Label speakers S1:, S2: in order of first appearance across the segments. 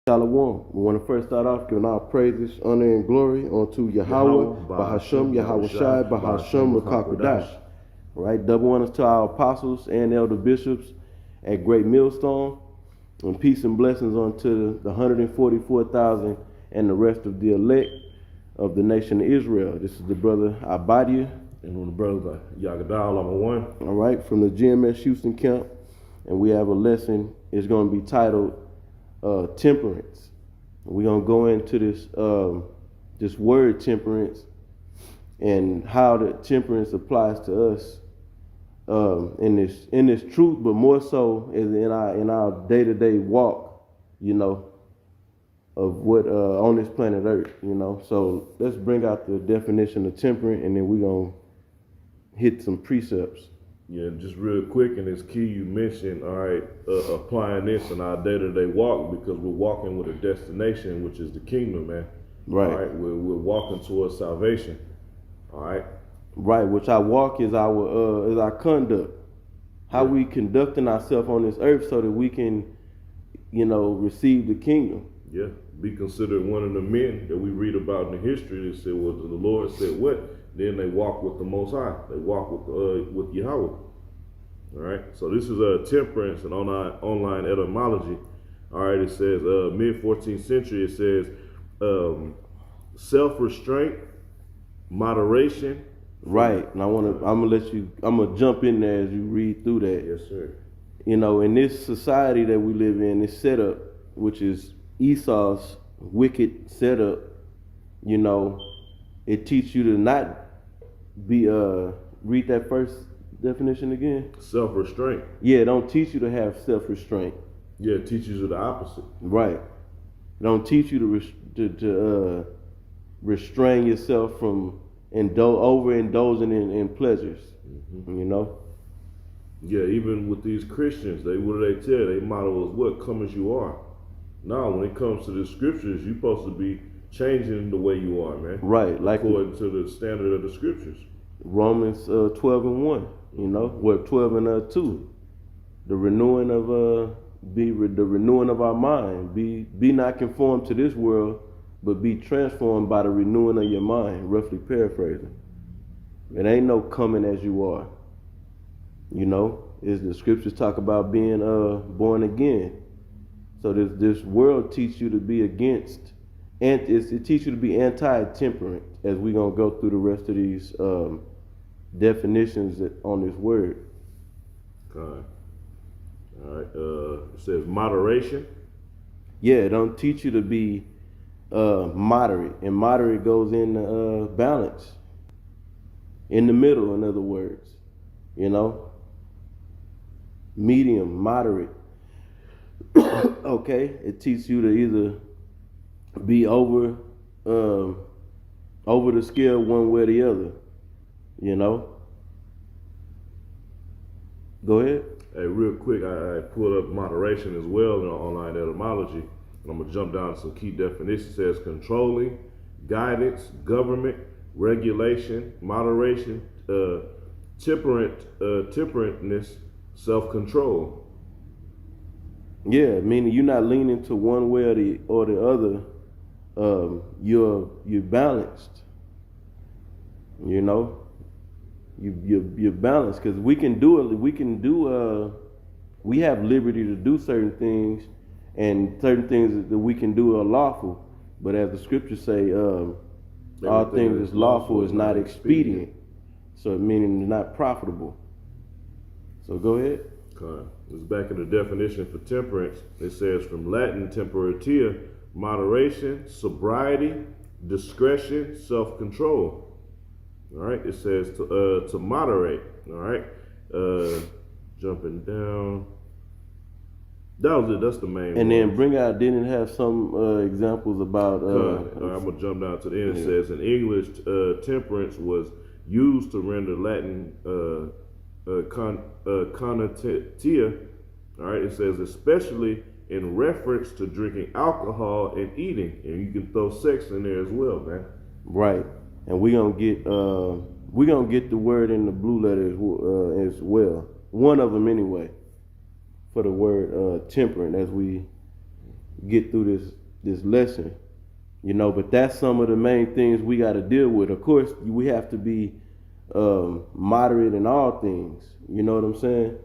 S1: Shalom. We want to first start off giving our praises, honor, and glory unto Yahweh, Bahasham, Yahweh Shai, Bahasham, Rakakwadash. All right, double honors to our apostles and elder bishops at Great Millstone, and peace and blessings unto the 144,000 and the rest of the elect of the nation of Israel. This is the brother Abadia.
S2: And on the brother Yagadal, I'm a one.
S1: All right, from the GMS Houston camp, and we have a lesson. It's going to be titled Temperance. We're gonna go into this word temperance and how the temperance applies to us in this truth, but more so is in our day-to-day walk, of what on this planet Earth, So let's bring out the definition of temperance, and then we're gonna hit some precepts.
S2: Yeah, just real quick, and it's key you mentioned, all right, applying this in our day-to-day walk, because we're walking with a destination, which is the kingdom, man.
S1: Right.
S2: All right, we're walking towards salvation. All right.
S1: Right, which our walk is our conduct. How we conducting ourselves on this earth so that we can, receive the kingdom.
S2: Yeah, be considered one of the men that we read about in the history that said, well, the Lord said what? Then they walk with the Most High. They walk with Yahweh. All right. So this is a temperance, and on our online etymology. All right. It says mid 14th century. It says self-restraint, moderation.
S1: Right. And I'm gonna jump in there as you read through that.
S2: Yes, sir.
S1: In this society that we live in, this setup, which is Esau's wicked setup, it teaches you to not be read that first definition again.
S2: Self-restraint.
S1: Yeah, it don't teach you to have self-restraint.
S2: Yeah, it teaches you the opposite.
S1: Right. It don't teach you to restrain yourself from overindulging in pleasures.
S2: Mm-hmm. Yeah, even with these Christians, what do they tell? They motto is what? Come as you are. Now, when it comes to the scriptures, you're supposed to be changing the way you are, man.
S1: Right, like
S2: according to the standard of the scriptures.
S1: Romans 12:1, 12:2. The renewing of the renewing of our mind. Be not conformed to this world, but be transformed by the renewing of your mind. Roughly paraphrasing. It ain't no coming as you are. Is the scriptures talk about being born again. So this world teaches you to be against. And it teaches you to be anti-temperate, as we're going to go through the rest of these definitions on this word.
S2: Okay. All right. It says moderation.
S1: Yeah, it don't teach you to be moderate. And moderate goes in balance. In the middle, in other words. Medium, moderate. Okay? It teaches you to either be over the scale one way or the other, Go ahead.
S2: Hey, real quick, I pulled up moderation as well in online etymology, and I'm gonna jump down to some key definitions. It says controlling, guidance, government, regulation, moderation, temperateness, self-control.
S1: Yeah, meaning you're not leaning to one way or the other. You're balanced. You're balanced, because we can do it. We have liberty to do certain things, and certain things that we can do are lawful. But as the scriptures say, all things is lawful is not expedient. So meaning it's not profitable. So go ahead.
S2: Okay. It's back in the definition for temperance. It says from Latin temperatia, moderation, sobriety, discretion, self-control. All right. It says to moderate. All right. Jumping down. That was it. That's the main.
S1: And then didn't it have some examples about?
S2: I'm gonna jump down to the end. It says in English, temperance was used to render Latin connotatia. All right. It says especially in reference to drinking alcohol and eating, and you can throw sex in there as well, man.
S1: Right. And we're gonna get the word in the blue letter as well. One of them anyway, for the word temperate, as we get through this lesson. But that's some of the main things we got to deal with. Of course, we have to be moderate in all things. You know what I'm saying?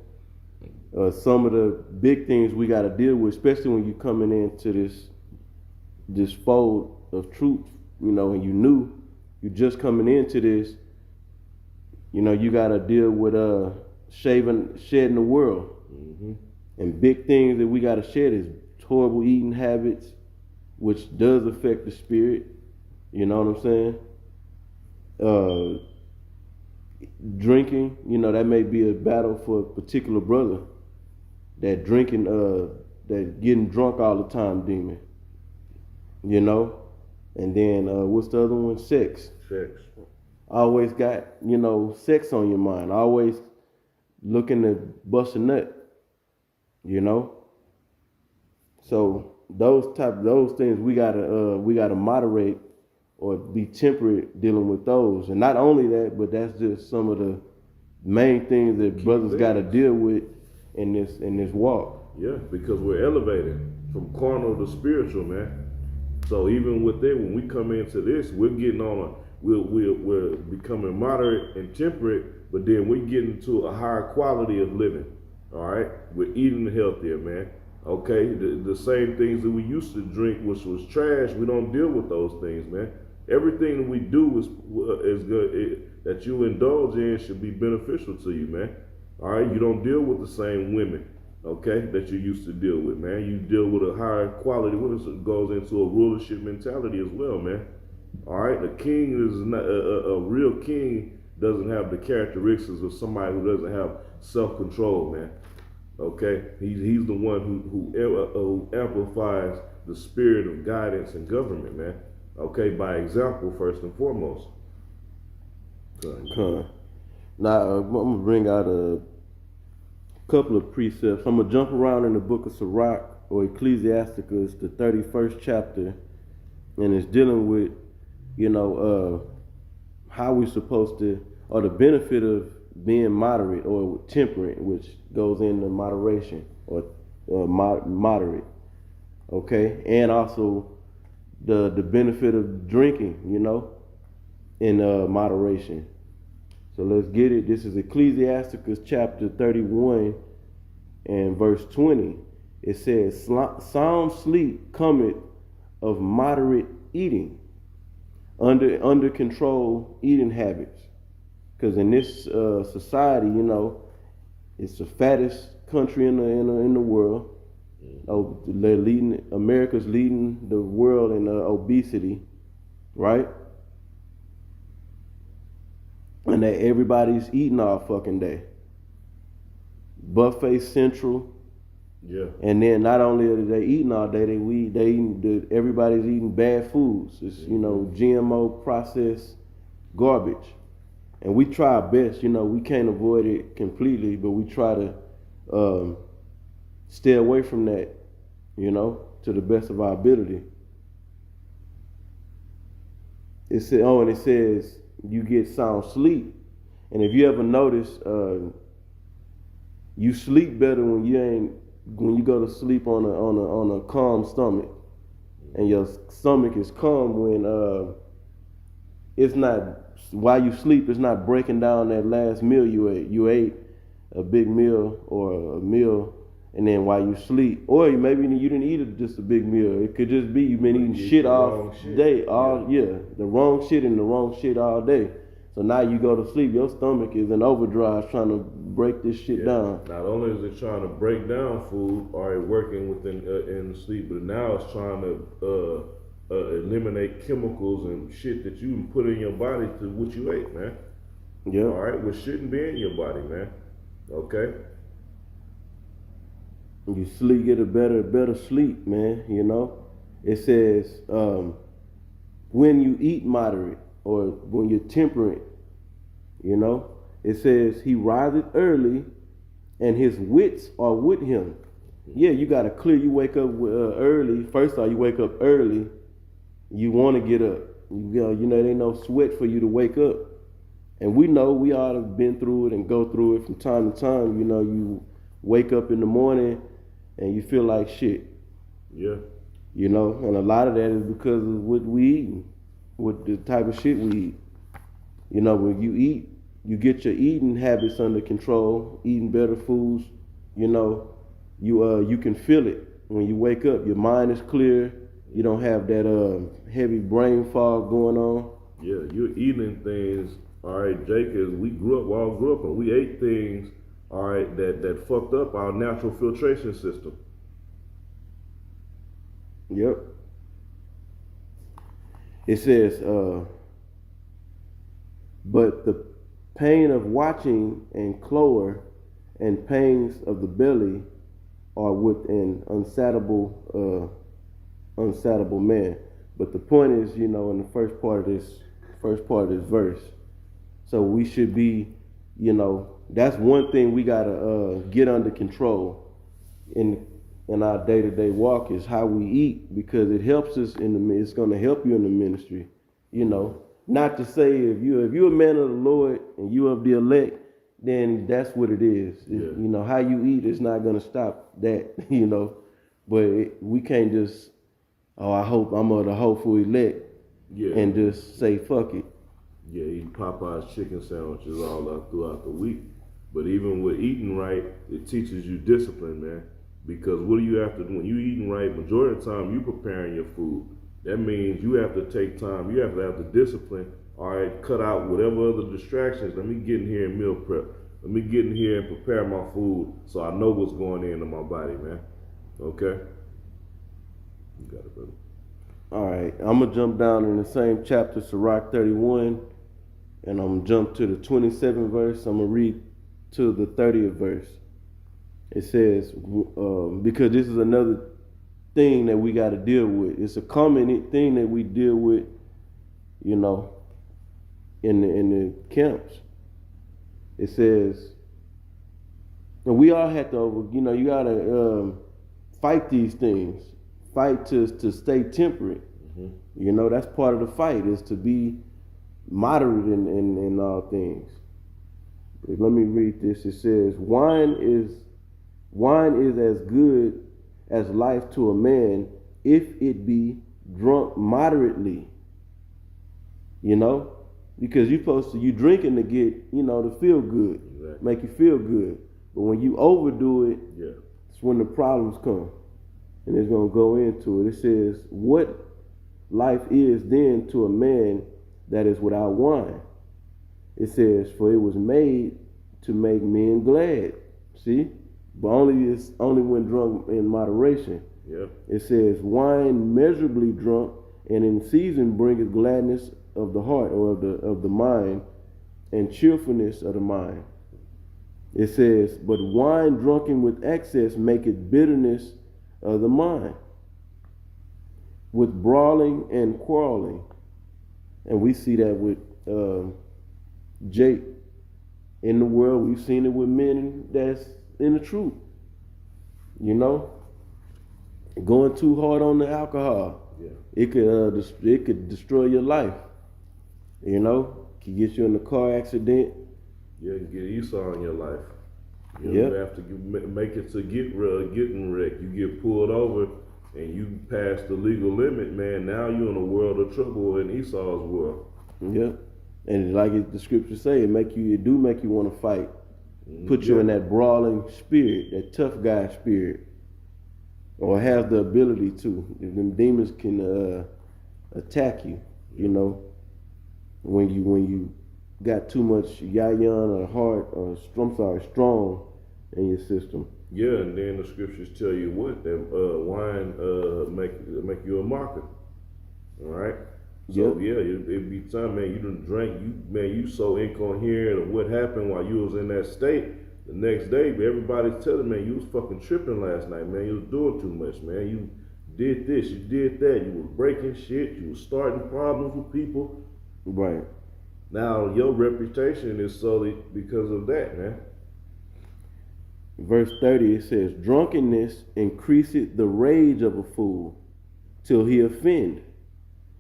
S1: Some of the big things we got to deal with, especially when you coming into this fold of truth, and you just coming into this, you got to deal with shedding the world.
S2: Mm-hmm.
S1: And big things that we got to shed is horrible eating habits, which does affect the spirit. You know what I'm saying? Drinking, that may be a battle for a particular brother. That drinking, that getting drunk all the time demon. And then what's the other one? Sex. Always got, sex on your mind. Always looking to bust a nut. So those things we gotta moderate or be temperate dealing with those. And not only that, but that's just some of the main things that brothers gotta deal with in this walk.
S2: Yeah, because we're elevating from carnal to spiritual, man. So even with that, when we come into this, we're getting on we're becoming moderate and temperate, but then we're getting to a higher quality of living. All right, we're eating healthier, man. Okay, the same things that we used to drink, which was trash, we don't deal with those things, man. Everything that we do is good. That you indulge in should be beneficial to you, man. All right, you don't deal with the same women, okay, that you used to deal with, man. You deal with a higher quality. It goes into a rulership mentality as well, man. All right, the king is not a real king. Doesn't have the characteristics of somebody who doesn't have self-control, man. Okay, he's the one who amplifies the spirit of guidance and government, man. Okay, by example first and foremost.
S1: Now I'm gonna bring out a couple of precepts. I'm gonna jump around in the book of Sirach or Ecclesiasticus, the 31st chapter, and it's dealing with how we're supposed to, or the benefit of being moderate or temperate, which goes into moderation or moderate, okay, and also the benefit of drinking, in moderation. So let's get it. This is Ecclesiasticus chapter 31 and verse 20. It says, "Sound sleep cometh of moderate eating, under control eating habits." Because in this society, it's the fattest country in the world. America's leading the world in obesity, right? And that everybody's eating all fucking day. Buffet central.
S2: Yeah.
S1: And then not only are they eating all day, everybody's eating bad foods. It's GMO processed garbage. And we try our best, we can't avoid it completely, but we try to stay away from that, to the best of our ability. It says you get sound sleep. And if you ever notice, you sleep better when you go to sleep on a calm stomach. And your stomach is calm when it's not, while you sleep, it's not breaking down that last meal you ate. You ate a big meal or a meal, and then while you sleep, or maybe you didn't eat just a big meal. It could just be you've been eating shit all day, the wrong shit and the wrong shit all day. So now you go to sleep, your stomach is in overdrive trying to break this shit down.
S2: Not only is it trying to break down food, or working within in sleep, but now it's trying to eliminate chemicals and shit that you put in your body to what you ate, man.
S1: Yeah.
S2: All right, which shouldn't be in your body, man. Okay.
S1: You sleep, get a better sleep, man. It says when you eat moderate or when you're temperate, it says he riseth early, and his wits are with him. Yeah, you gotta clear. You wake up early. First of all, you wake up early. You want to get up. There ain't no sweat for you to wake up. And we know we all have been through it and go through it from time to time. You wake up in the morning and you feel like shit.
S2: Yeah.
S1: You know, and a lot of that is because of what we eating, what the type of shit we eat. You know, when you eat, you get your eating habits under control, eating better foods. You know, you can feel it when you wake up. Your mind is clear. You don't have that heavy brain fog going on.
S2: Yeah, you're eating things. All right, Jake, as we all grew up, and we ate things. All right, that fucked up our natural filtration system.
S1: Yep. It says, but the pain of watching and clower and pains of the belly are with an unsatiable man. But the point is, you know, in the first part of this verse, so we should be, you know, that's one thing we gotta get under control in our day-to-day walk is how we eat, because it helps us it's gonna help you in the ministry, you know. Not to say if you're a man of the Lord and you of the elect, then that's what it is.
S2: Yeah.
S1: You know, how you eat is not gonna stop that, you know. But we can't just, I hope I'm of the hopeful elect, and just say fuck it.
S2: Yeah, eating Popeye's chicken sandwiches all out throughout the week. But even with eating right, it teaches you discipline, man. Because what do you have to do when you eating right? Majority of the time, you preparing your food. That means you have to take time. You have to have the discipline. All right, cut out whatever other distractions. Let me get in here and meal prep. Let me get in here and prepare my food so I know what's going into my body, man. Okay? You got it, brother.
S1: All right, I'm going to jump down in the same chapter, Sirach 31, and I'm going to jump to the 27th verse. I'm going to read to the 30th verse. It says, because this is another thing that we got to deal with. It's a common thing that we deal with, you know, in the camps. It says, and we all have to, you know, you got to fight these things. Fight to stay temperate. Mm-hmm. You know, that's part of the fight, is to be moderate in all things. Let me read this. It says, wine is as good as life to a man if it be drunk moderately. You know, because you drinking to get, you know, to feel good, exactly. Make you feel good. But when you overdo it, it's when the problems come. And it's going to go into it. It says, what life is then to a man that is without wine? It says, for it was made to make men glad. See? But only when drunk in moderation.
S2: Yep.
S1: It says, wine measurably drunk and in season bringeth gladness of the heart, or of the mind, and cheerfulness of the mind. It says, but wine drunken with excess maketh bitterness of the mind, with brawling and quarreling. And we see that with Jake in the world. We've seen it with men that's in the truth. You know, going too hard on the alcohol, it could destroy your life. You know, could get you in a car accident.
S2: Yeah, you get Esau in your life. You have to make it to getting wrecked. You get pulled over and you pass the legal limit, man. Now you're in a world of trouble in Esau's world.
S1: Yep. And like the scriptures say, it do make you want to fight. Put you in that brawling spirit, that tough guy spirit, or have the ability to. If them demons can attack you, you know, when you got too much yayan or heart, or strong in your system.
S2: Yeah, and then the scriptures tell you what, that wine make you a martyr. All right. So it'd be time, man. You done drank, you so incoherent of what happened while you was in that state. The next day, everybody's telling, man, you was fucking tripping last night, man. You was doing too much, man. You did this, you did that. You was breaking shit. You was starting problems with people.
S1: Right.
S2: Now your reputation is solely because of that, man.
S1: Verse 30, it says, drunkenness increaseth the rage of a fool till he offend.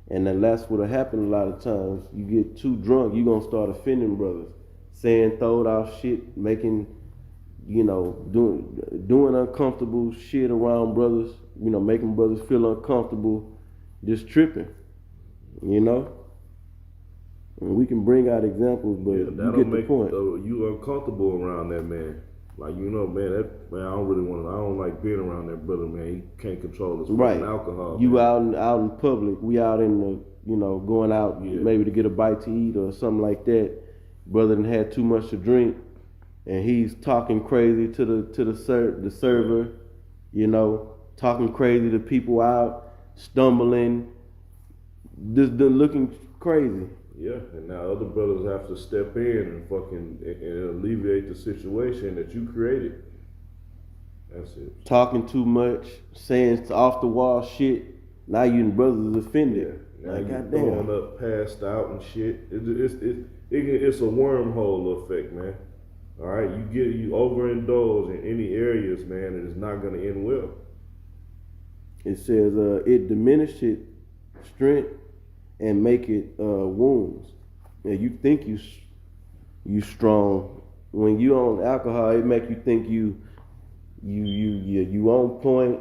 S1: And that's what'll happen a lot of times. You get too drunk, you're going to start offending brothers. Saying throwed out shit, making you know, doing uncomfortable shit around brothers, you know, making brothers feel uncomfortable, just tripping, you know. And we can bring out examples, but you get the point.
S2: You uncomfortable around that man. Like, you know, man, I don't like being around that brother, man. He can't control his alcohol.
S1: You
S2: man.
S1: out in public, we out in the, you know, going out maybe to get a bite to eat or something like that. Brother done had too much to drink, and he's talking crazy to the server, you know, talking crazy to people out, stumbling, just looking crazy.
S2: Yeah, and now other brothers have to step in and alleviate the situation that you created. That's it.
S1: Talking too much, saying off the wall shit. Now you and brothers is offended.
S2: Yeah. Now you throwing up, passed out and shit. It's a wormhole effect, man. All right, you overindulge in any areas, man, and it's not gonna end well.
S1: It says it diminishes strength and make it wounds. And you think you strong. When you on alcohol, it make you think you on point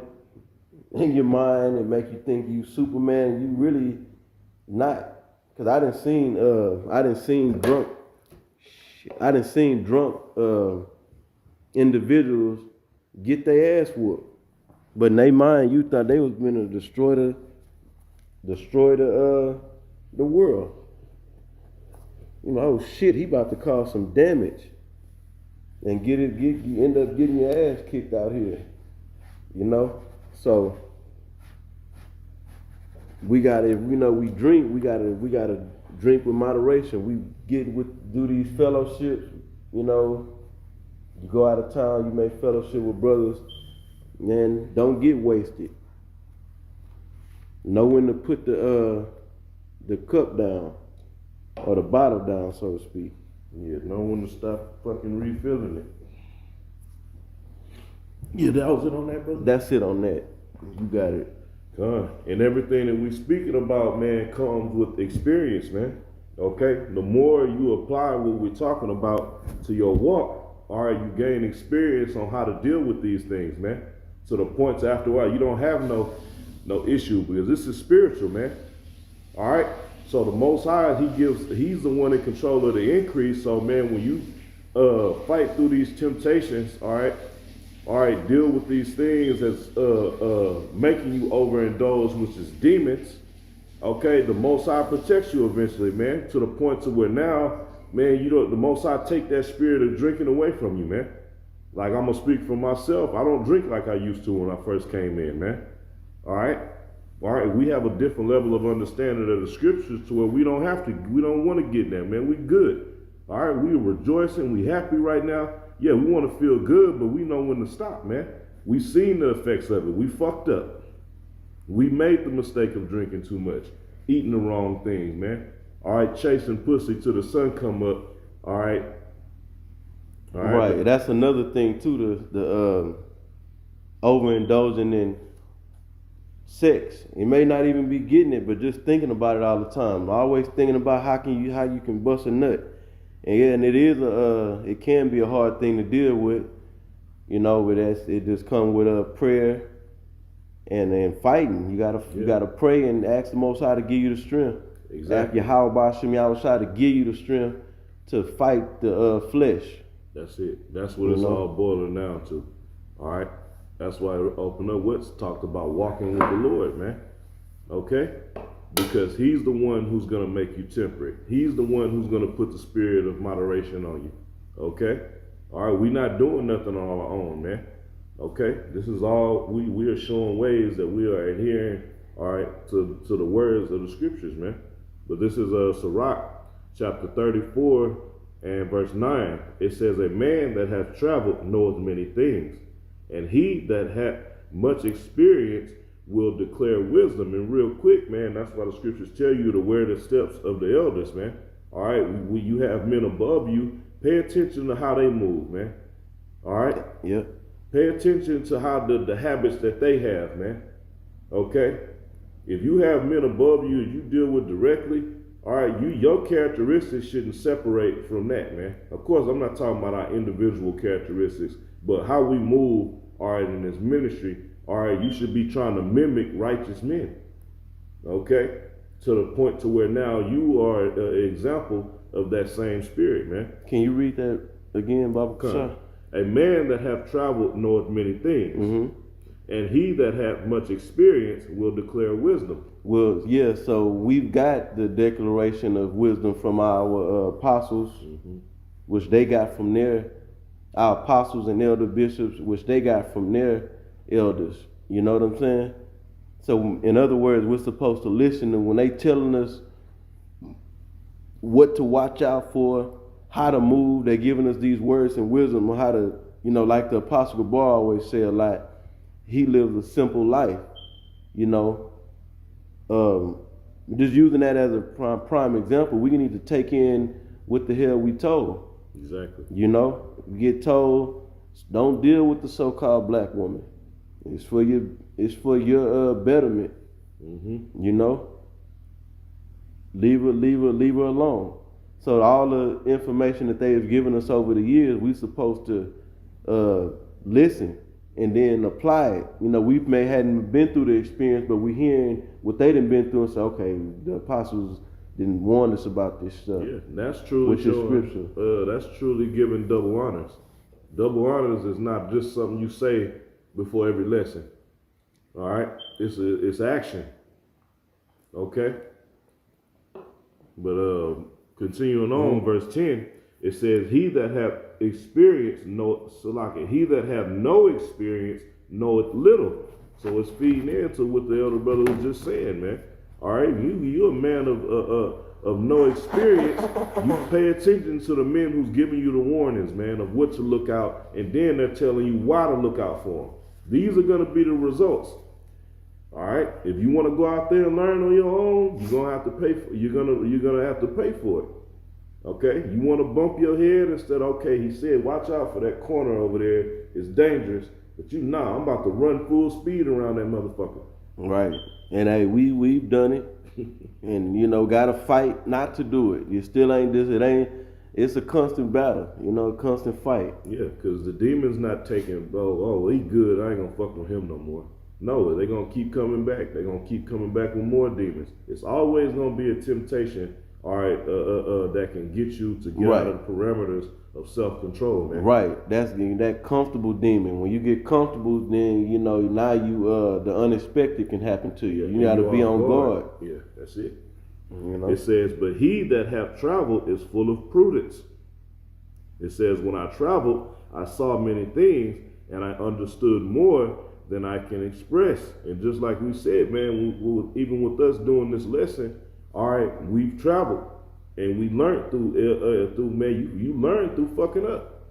S1: in your mind. It make you think you Superman. You really not. Cause I done seen drunk individuals get their ass whooped. But in their mind, you thought they was gonna destroy the world. You know, oh shit, he about to cause some damage, and you end up getting your ass kicked out here. You know, so we gotta, you know, we gotta drink with moderation. We do these fellowships. You know, you go out of town, you make fellowship with brothers, and don't get wasted. Know when to put the cup down or the bottle down, so to speak.
S2: Yeah, know when to stop fucking refilling it.
S1: Yeah, that was it on that, brother. That's it on that. You got it.
S2: And everything that we speaking about, man, comes with experience, man. Okay, the more you apply what we're talking about to your walk, all right, you gain experience on how to deal with these things, man. To the point to after a while, you don't have no issue, because this is spiritual, man. All right. So the Most High, he's the one in control of the increase. So man, when you fight through these temptations, all right, deal with these things that's making you overindulge, which is demons. Okay, the Most High protects you eventually, man, to the point to where now, man, the Most High take that spirit of drinking away from you, man. Like, I'm gonna speak for myself. I don't drink like I used to when I first came in, man. All right, we have a different level of understanding of the scriptures to where we don't want to get there, man. We good. All right, we rejoicing, we happy right now. Yeah, we want to feel good, but we know when to stop, man. We seen the effects of it. We fucked up. We made the mistake of drinking too much, eating the wrong things, man. All right, chasing pussy till the sun come up. All right.
S1: Right. That's another thing too. The overindulging in sex. You may not even be getting it, but just thinking about it all the time. Always thinking about how you can bust a nut. And yeah, and it can be a hard thing to deal with, you know. But it just comes with a prayer and fighting. You gotta pray and ask the Most High to give you the strength.
S2: Exactly.
S1: Ask Yahweh to give you the strength to fight the flesh.
S2: That's it. That's what it's all boiling down to. All right. That's why it opened up what's talked about walking with the Lord, man. Okay? Because he's the one who's going to make you temperate. He's the one who's going to put the spirit of moderation on you. Okay? All right, we're not doing nothing on our own, man. Okay? This is all, we are showing ways that we are adhering, all right, to the words of the scriptures, man. But this is Sirach, chapter 34 and verse 9. It says, a man that hath traveled knoweth many things, and he that hath much experience will declare wisdom. And real quick, man, that's why the scriptures tell you to wear the steps of the elders, man. All right, when you have men above you, pay attention to how they move, man. All right?
S1: Yeah.
S2: Pay attention to how the habits that they have, man. Okay? If you have men above you and you deal with directly, all right, your characteristics shouldn't separate from that, man. Of course, I'm not talking about our individual characteristics But how we move, all right, in this ministry, all right, you should be trying to mimic righteous men, okay? To the point to where now you are an example of that same spirit, man.
S1: Can you read that again, Baba Kasha?
S2: A man that hath traveled knoweth many things,
S1: Mm-hmm.
S2: and he that hath much experience will declare wisdom.
S1: Well, yeah, so we've got the declaration of wisdom from our apostles, which they got from our apostles and elder bishops, which they got from their elders. You know what I'm saying? So, in other words, we're supposed to listen, and when they telling us what to watch out for, how to move, they're giving us these words and wisdom on how to, like the Apostle Gabar always say a lot, he lives a simple life, just using that as a prime example, we need to take in what the hell we told.
S2: Exactly.
S1: We get told, don't deal with the so-called black woman. It's for your betterment. Leave her alone. So all the information that they have given us over the years, we supposed to listen and then apply it. We may hadn't been through the experience, but we hearing what they done been through and say, okay, the apostles didn't warn us about this stuff.
S2: Yeah, that's truly showing, scripture. That's truly giving double honors. Double honors is not just something you say before every lesson. All right, it's action. Okay, but continuing on, verse 10, it says, "He that hath experience he that have no experience knoweth little." So it's feeding into what the elder brother was just saying, man. All right, you're a man of no experience. You pay attention to the men who's giving you the warnings, man, of what to look out, and then they're telling you why to look out for them. These are going to be the results. All right, if you want to go out there and learn on your own, you're gonna have to pay for. You're gonna have to pay for it. Okay, you want to bump your head instead. Okay, he said, watch out for that corner over there. It's dangerous. But I'm about to run full speed around that motherfucker.
S1: Right. And hey, we've done it, and gotta fight not to do it. You still ain't this. It's a constant battle. A constant fight.
S2: Yeah, because the demon's not taking. Oh, he good. I ain't gonna fuck with him no more. No, they're gonna keep coming back. They're gonna keep coming back with more demons. It's always gonna be a temptation. All right, that can get you to get out of the parameters of self-control, man.
S1: Right. That's that comfortable demon. When you get comfortable, then now the unexpected can happen to you. You got to be on guard.
S2: Yeah, that's it. It says, "But he that hath traveled is full of prudence." It says, "When I traveled, I saw many things, and I understood more than I can express." And just like we said, man, even with us doing this lesson. All right, we've traveled and we learned through you learn through fucking up.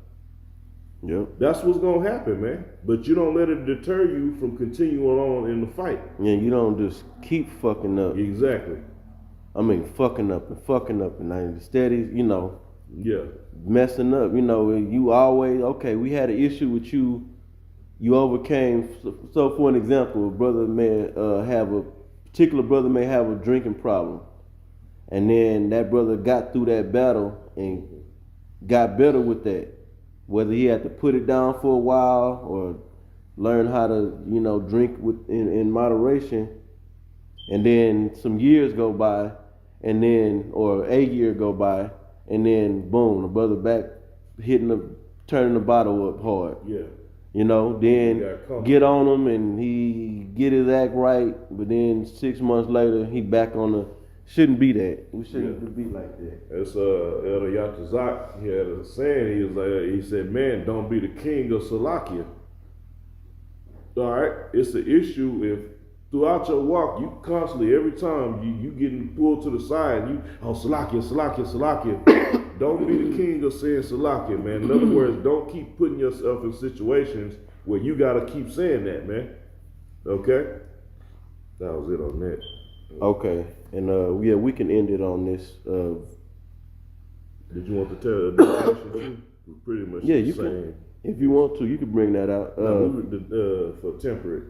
S1: Yep.
S2: That's what's gonna happen, man. But you don't let it deter you from continuing on in the fight.
S1: Yeah, you don't just keep fucking up.
S2: Exactly.
S1: I mean, fucking up and I steady,
S2: Yeah.
S1: messing up. You always we had an issue with you. You overcame. So for an example, a brother may have a drinking problem. And then that brother got through that battle and got better with that. Whether he had to put it down for a while or learn how to, drink in moderation. And then some years go by, or a year go by, and then boom, the brother back turning the bottle up hard.
S2: Yeah.
S1: Then get on him and he get his act right, but then 6 months later he back on the. Shouldn't be that. We shouldn't be like that.
S2: It's Elder Yatazak. He had a saying. He said, "Man, don't be the king of Salakia." All right, it's an issue if throughout your walk you constantly every time you getting pulled to the side. Salakia. Don't be the king of saying Salakia, man. In other words, don't keep putting yourself in situations where you gotta keep saying that, man. Okay, that was it on that.
S1: Okay, and we can end it on this.
S2: Did you want to tell the definition too? Pretty much the same.
S1: Can, if you want to, you can bring that out.
S2: For temperate.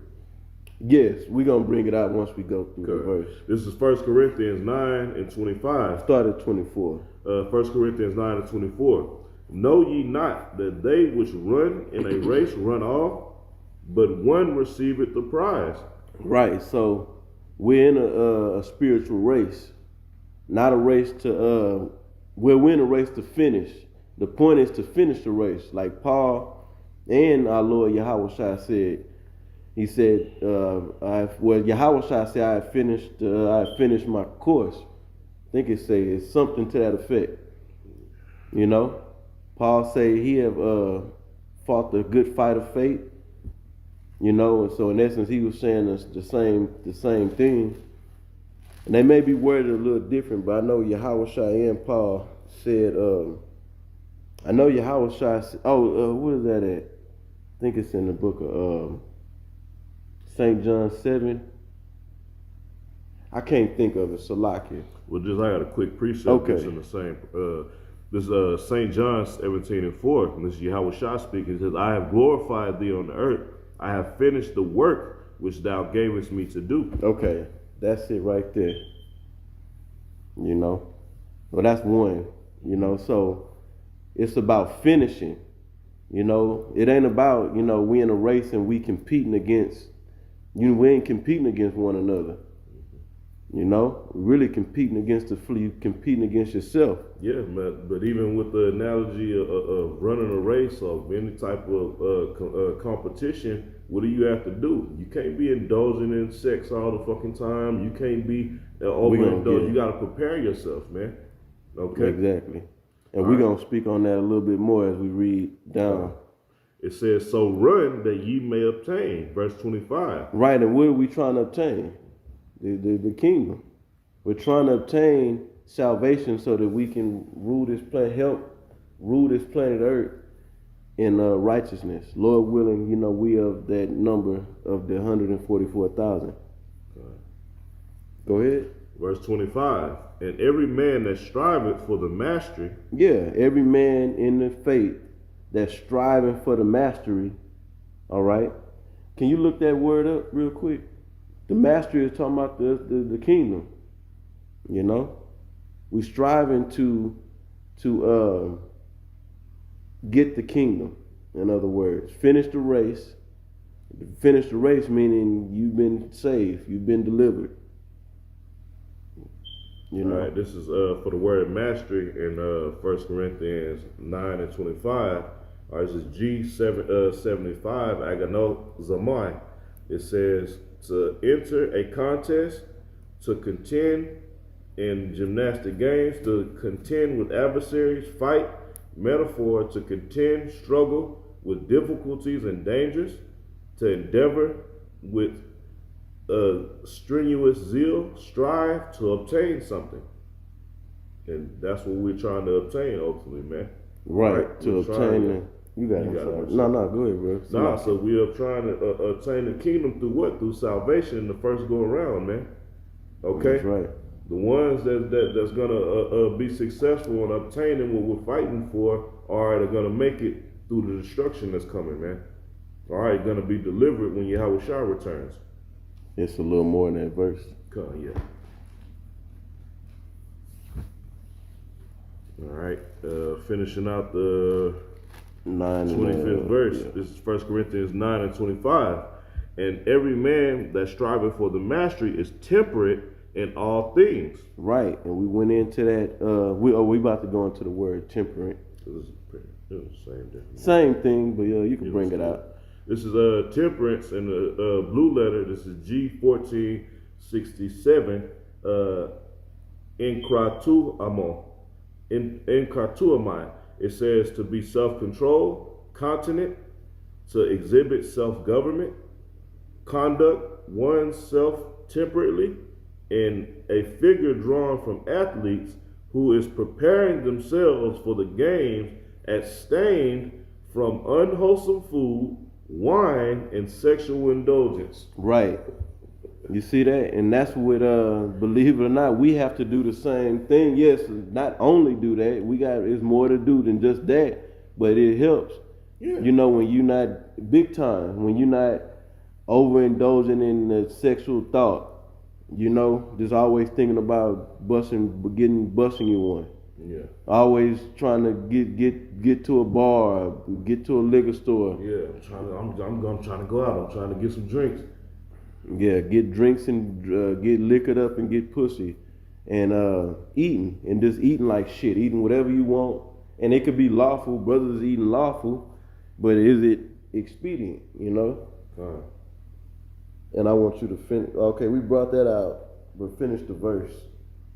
S1: Yes, we're gonna bring it out once we go through the verse.
S2: This is 1 Corinthians 9 and 25.
S1: Start at 24.
S2: 1 Corinthians 9 and 24. Know ye not that they which run in a race run off, but one receiveth the prize?
S1: Right. So we're in a spiritual race, not a race to we're in a race to finish. The point is to finish the race, like Paul and our Lord Yahweh Shai said. He said, Yahweh Shai said, I have finished my course. I think it's something to that effect. You know, Paul say he have fought the good fight of faith. You know, and so in essence, he was saying the same thing. And they may be worded a little different, but I know Yahweh Shai and Paul said, I know Yahweh Shai said, what is that at? I think it's in the book of St. John 7. I can't think of it, Salakia.
S2: Well, just I got a quick precept.
S1: Okay.
S2: That's in the same. This St. John 17:4. And this is Yahweh Shai speaking. It says, I have glorified thee on the earth. I have finished the work which thou gavest me to do.
S1: Okay, that's it right there. You know, well, that's one. You know, so it's about finishing. You know, it ain't about, you know, we in a race and we competing against, we ain't competing against one another. You know, really competing against the fleet, competing against yourself.
S2: Yeah, but even with the analogy of running a race or any type of competition, what do you have to do? You can't be indulging in sex all the fucking time. You can't be overindulged. You got to prepare yourself, man. Okay?
S1: Exactly. And we're going to speak on that a little bit more as we read down.
S2: It says, so run that ye may obtain. Verse 25.
S1: Right, and what are we trying to obtain? The kingdom. We're trying to obtain salvation so that we can rule this planet, help rule this planet Earth in righteousness. Lord willing, you know, we of that number of the 144,000. Go ahead.
S2: Verse 25. And every man that striveth for the mastery.
S1: Yeah, every man in the faith that's striving for the mastery. All right. Can you look that word up real quick? The mastery is talking about the kingdom. You know, we striving to get the kingdom. In other words, finish the race. Finish the race meaning you've been saved, you've been delivered. You know.
S2: All right, this is for the word mastery in 1 Corinthians 9:25. All right, this is G75 Agano Zamai. It says to enter a contest, to contend in gymnastic games, to contend with adversaries, fight, metaphor, to contend, struggle with difficulties and dangers, to endeavor with strenuous zeal, strive to obtain something. And that's what we're trying to obtain ultimately, man.
S1: Right, to obtain you got it. No, go ahead, bro.
S2: So we are trying to obtain the kingdom through what? Through salvation in the first go around, man. Okay?
S1: That's right.
S2: The ones that's gonna be successful in obtaining what we're fighting for are gonna make it through the destruction that's coming, man. All right, gonna be delivered when Yahweh Shai returns.
S1: It's a little more in that verse.
S2: Yeah. All right, finishing out the 25th verse. Yeah. This is 1 Corinthians 9:25. And every man that striveth for the mastery is temperate in all things.
S1: Right, and we went into that. We about to go into the word temperate. Same thing, but you can bring it out.
S2: This is temperance in the blue letter. This is G1467. In Kratuamai. It says to be self-controlled, continent, to exhibit self-government, conduct oneself temperately, and a figure drawn from athletes who is preparing themselves for the games, abstained from unwholesome food, wine, and sexual indulgence.
S1: Right. You see that? And that's what, believe it or not, we have to do the same thing. Yes, not only do that, it's more to do than just that, but it helps. Yeah. You know, when you're not big time, when you're not overindulging in the sexual thought, you know, just always thinking about busting you one.
S2: Yeah.
S1: Always trying to get to a bar, get to a liquor store.
S2: Yeah, I'm trying to go out. I'm trying to get some drinks.
S1: Yeah, get drinks and get liquored up and get pussy, and eating and just eating like shit, eating whatever you want, and it could be lawful. Brothers eating lawful, but is it expedient? You know. And I want you to finish. Okay, we brought that out, but finish the verse.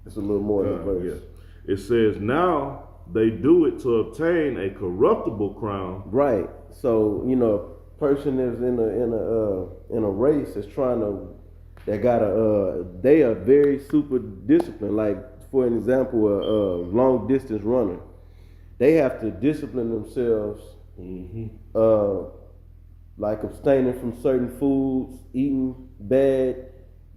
S1: It's a little more than the verse.
S2: Yeah. It says, now they do it to obtain a corruptible crown.
S1: Right. So, you know, a person is in a race that's trying to, they are very super disciplined. Like, for an example, a long distance runner. They have to discipline themselves, like abstaining from certain foods, eating bad,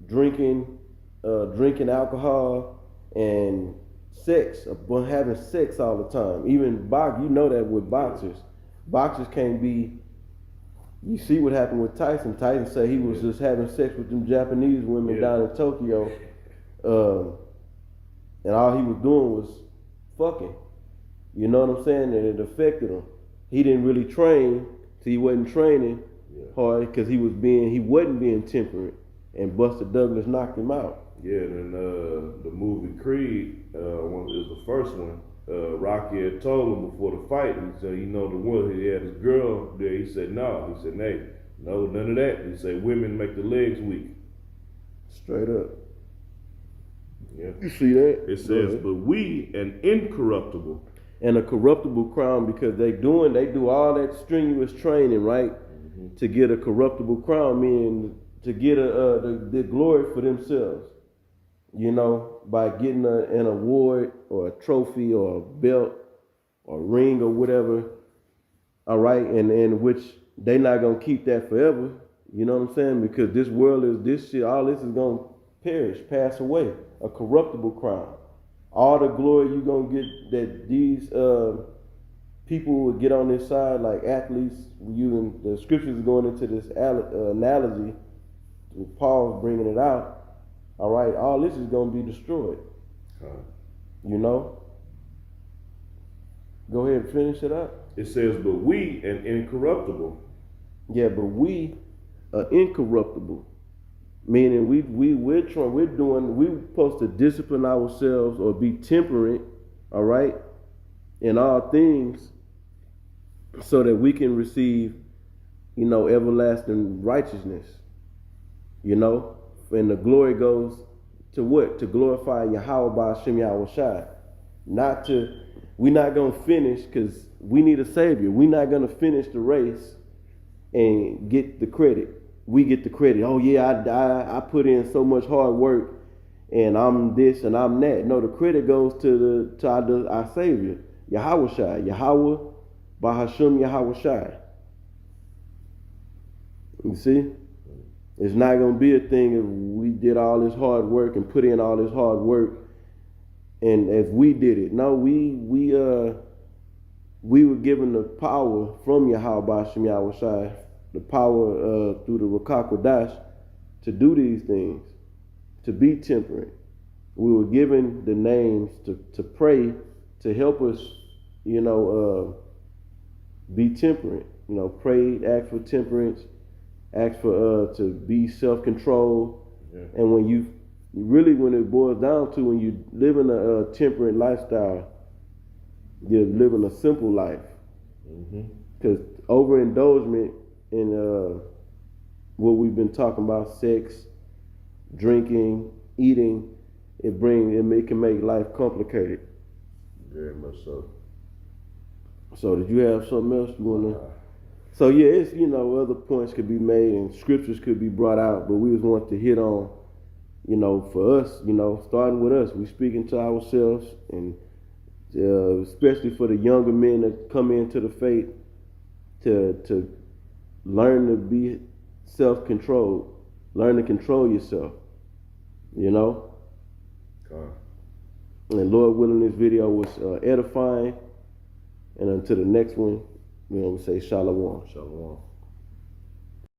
S1: drinking alcohol, and sex, having sex all the time. Even you know that with boxers can't be. You see what happened with Tyson. Tyson said he was just having sex with them Japanese women down in Tokyo, and all he was doing was fucking. You know what I'm saying? And it affected him. He didn't really train, so he wasn't training hard because he wasn't being temperate, and Buster Douglas knocked him out.
S2: Yeah, and the movie Creed, one is the first one. Rocky had told him before the fight, he said, you know, the one he had his girl there. He said, no. He said, hey, no, none of that. He said, women make the legs weak.
S1: Straight up.
S2: Yeah.
S1: You see that?
S2: It says, but we an incorruptible.
S1: And a corruptible crown, because they do all that strenuous training, right? To get a corruptible crown, meaning to get the glory for themselves. You know, by getting an award or a trophy or a belt or ring or whatever. All right, and which they not gonna keep that forever. You know what I'm saying? Because this world this shit, all this is gonna perish, pass away. A corruptible crown. All the glory you gonna get that these people will get on this side, like athletes, using the scriptures going into this analogy. Paul's bringing it out. All right, all this is going to be destroyed. You know? Go ahead and finish it up.
S2: It says, but we an incorruptible.
S1: Yeah, but we are incorruptible. Meaning we're supposed to discipline ourselves or be temperate, all right, in all things, so that we can receive, you know, everlasting righteousness. You know? And the glory goes to what? To glorify Yahweh Ba'ashem Yahweh Shai. We're not going to finish because we need a savior. We're not going to finish the race and get the credit. We get the credit. Oh yeah, I put in so much hard work and I'm this and I'm that. No, the credit goes to our savior, Yahweh Shai. Yahweh Ba'ashem Yahweh Shai. You see? It's not going to be a thing if we did all this hard work and put in all this hard work, and if we did it. No, we were given the power from Yahweh Ba'ashem Yahweh Shai, the power through the Ruach HaKodesh to do these things, to be temperate. We were given the names to pray, to help us, you know, be temperate. You know, pray, ask for temperance. Ask for to be self-controlled, and when it boils down to, when you live in a temperate lifestyle, you're living a simple life. Because overindulgence in what we've been talking about, sex, drinking, eating, it can make life complicated.
S2: Very much so.
S1: So did you have something else you wanna? So yeah, it's, you know, other points could be made and scriptures could be brought out, but we just want to hit on, you know, for us, you know, starting with us, we speaking to ourselves, and especially for the younger men that come into the faith, to learn to be self-controlled, learn to control yourself, you know. And Lord willing, this video was edifying, and until the next one, we say shalom.
S2: Shalom.